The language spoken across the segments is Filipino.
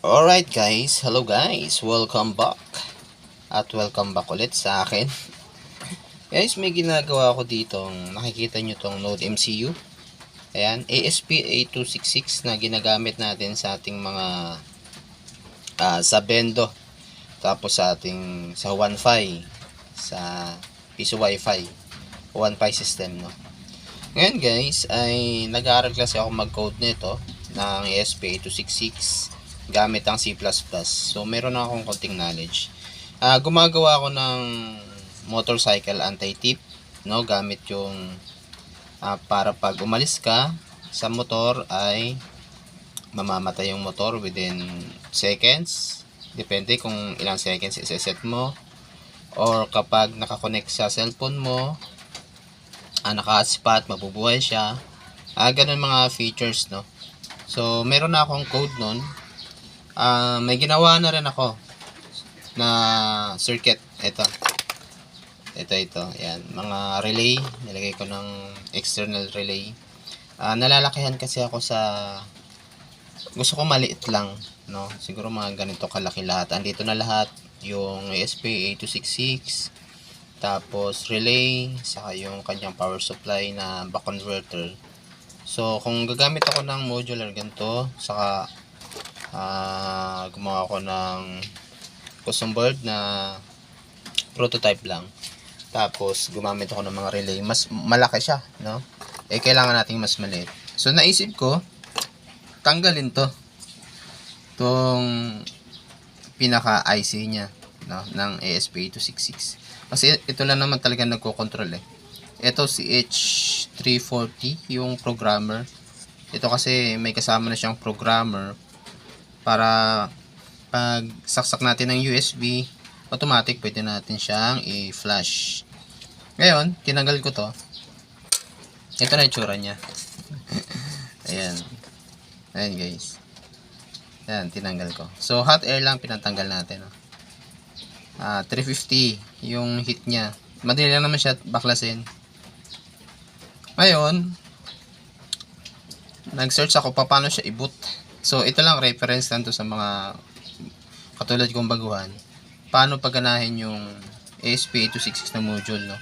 Alright guys, hello guys, welcome back. At welcome back ulit sa akin. Guys, may ginagawa ako dito. Nakikita nyo tong Node MCU. Ayan, ASP8266 na ginagamit natin sa ating mga sa Bendo. Tapos sa Wi-Fi, sa piso Wi-Fi, Wi-Fi system, no. Ngayon guys, ay nag-aaral kasi ako mag-code nito ng ASP8266 gamit ang C++. So meron na akong konting knowledge. Gumagawa ako ng motorcycle anti-tip, no, gamit yung para pag umalis ka sa motor ay mamamatay yung motor within seconds. Depende kung ilang seconds iseset mo, or kapag nakakonect sa cellphone mo, naka-hotspot, mabubuhay siya. Ganun mga features, no. So meron na akong code nun. May ginawa na rin ako na circuit. Ito, yan, mga relay. Nilagay ko ng external relay. Nalalakihan kasi ako sa gusto ko maliit lang, no. Siguro mga ganito kalaki lahat. Andito na lahat yung ASP8266, tapos relay, saka yung kanyang power supply na buck converter. So kung gagamit ako ng modular ganito, saka gumawa ako ng custom board na prototype lang, tapos gumamit ako ng mga relay, mas malaki siya, no. Kailangan nating mas maliit. So naisip ko tanggalin tong pinaka IC nya, no, ng ASP8266, kasi ito lang naman talaga nagko-control. Ito si H340 yung programmer. Ito kasi may kasama na siyang programmer para pag saksak natin ng USB, automatic pwede natin siyang i-flash. Ngayon, tinanggal ko to. Ito na itsura niya. Ayan. Ayan guys. Ayan, tinanggal ko. So, hot air lang pinatanggal natin. 350 yung heat niya. Madali lang naman siya baklasin. Ngayon, nag-search ako paano siya i-boot. So, ito lang reference lang to sa mga katulad kong baguhan. Paano paganahin yung ASP8266 na module, no?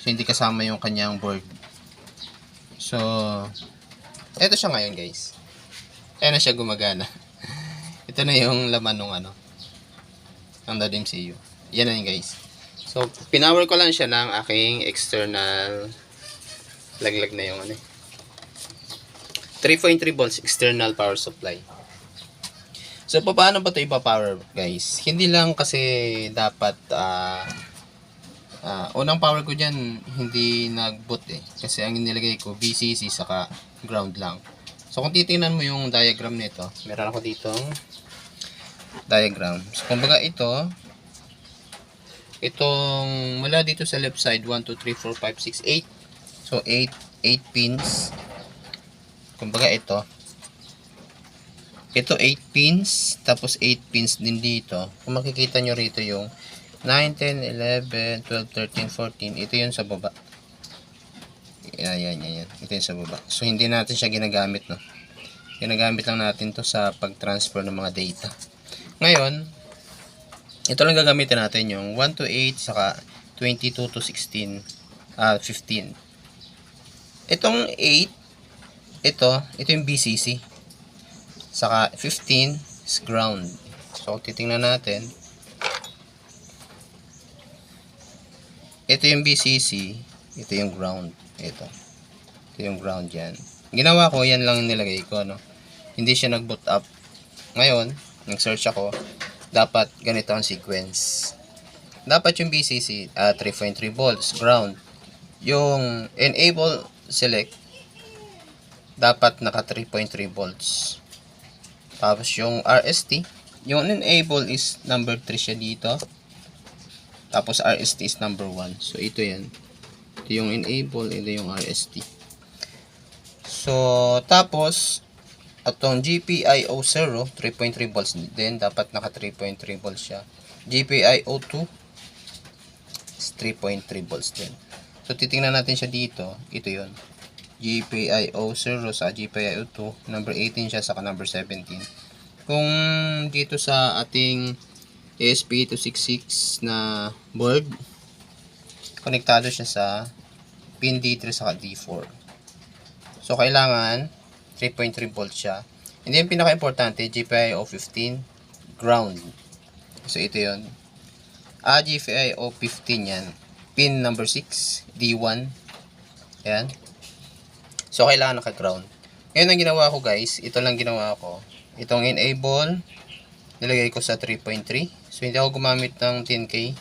So, hindi kasama yung kanyang board. So, ito siya ngayon, guys. Ayan na siya gumagana. Ito na yung laman ng ng MCU. Yan na yun, guys. So, pinower ko lang siya ng aking external laglag na yung 3.3 volts external power supply. So, paano ba ito ipa-power, guys? Hindi lang kasi dapat unang power ko dyan hindi nag-boot kasi ang nilagay ko VCC saka ground lang. So, kung titingnan mo yung diagram nito, meron ako ditong diagram. So, kumbaga itong mula dito sa left side, 1, 2, 3, 4, 5, 6, 8. So, 8 pins. Kumbaga ito 8 pins, tapos 8 pins din dito. Kung makikita nyo rito yung 9, 10, 11, 12, 13, 14. Ito yun sa baba. Yan. Ito yung sa baba. So, hindi natin siya ginagamit, no. Ginagamit lang natin to sa pag-transfer ng mga data. Ngayon, ito lang gagamitin natin yung 1 to 8, saka 22 to 16, 15. Itong 8, ito yung BCC, saka 15 is ground. So, titingnan natin. Ito yung BCC, ito yung ground. Ito yung ground yan. Ginawa ko, yan lang nilagay ko, no. Hindi siya nag-boot up. Ngayon, nag-search ako, dapat ganito ang sequence. Dapat yung BCC, 3.3 volts, ground. Yung enable select, dapat naka 3.3 volts. Tapos yung RST, yung enable is number 3 siya dito. Tapos RST is number 1. So ito yan. Ito yung enable, ito yung RST. So tapos atong GPIO 0, 3.3 volts din, dapat naka 3.3 volts siya. GPIO 2 is 3.3 volts din. So titingnan natin siya dito, ito yun. GPIO 0 sa GPIO 2, number 18 siya, saka number 17. Kung dito sa ating ESP8266 na board, konektado siya sa pin D3 sa D4. So, kailangan 3.3 volts siya. And then, pinaka-importante, GPIO 15 ground. So, ito yun. GPIO 15 yan. Pin number 6, D1. Ayan. So, kailangan naka-ground. Ngayon, ang ginawa ko guys, ito lang ginawa ko. Itong enable, nilagay ko sa 3.3. So, hindi ako gumamit ng 10K.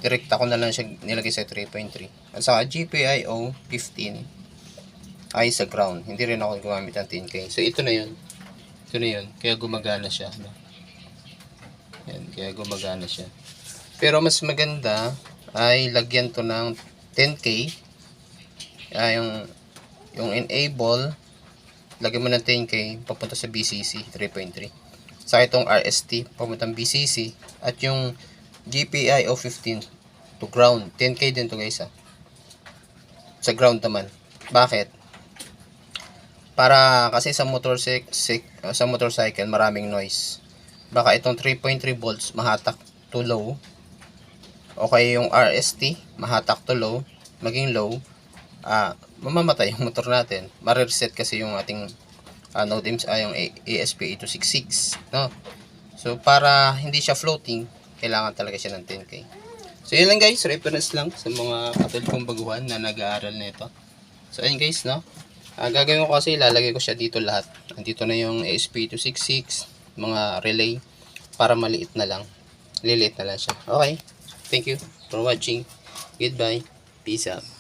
Direkta ko na lang siya nilagay sa 3.3. At saka GPIO 15 ay sa ground. Hindi rin ako gumamit ng 10K. So, ito na yun. Ito na yun. Kaya gumagana siya. Yan. Kaya gumagana siya. Pero mas maganda ay lagyan to ng 10K. Yung enable, lagyan mo ng 10K, papunta sa BCC 3.3. Sa itong RST, papuntang BCC. At yung GPIO 15 to ground. 10K din to guys sa ground naman. Bakit? Para kasi sa motorcycle maraming noise. Baka itong 3.3 volts mahatak to low. O kaya yung RST mahatak to low, maging low, mamamatay yung motor natin. Ma-reset kasi yung ating Node yung ESP8266, no? So para hindi siya floating, kailangan talaga siya ng 10K. So yun lang guys, reference lang sa mga katulad kong baguhan na nag-aaral nito. So ayun guys, no? Gagawin ko kasi, lalagay ko siya dito lahat. Andito na yung ESP8266, mga relay, para maliit na lang. Liliit na lang siya. Okay. Thank you for watching. Goodbye. Peace out.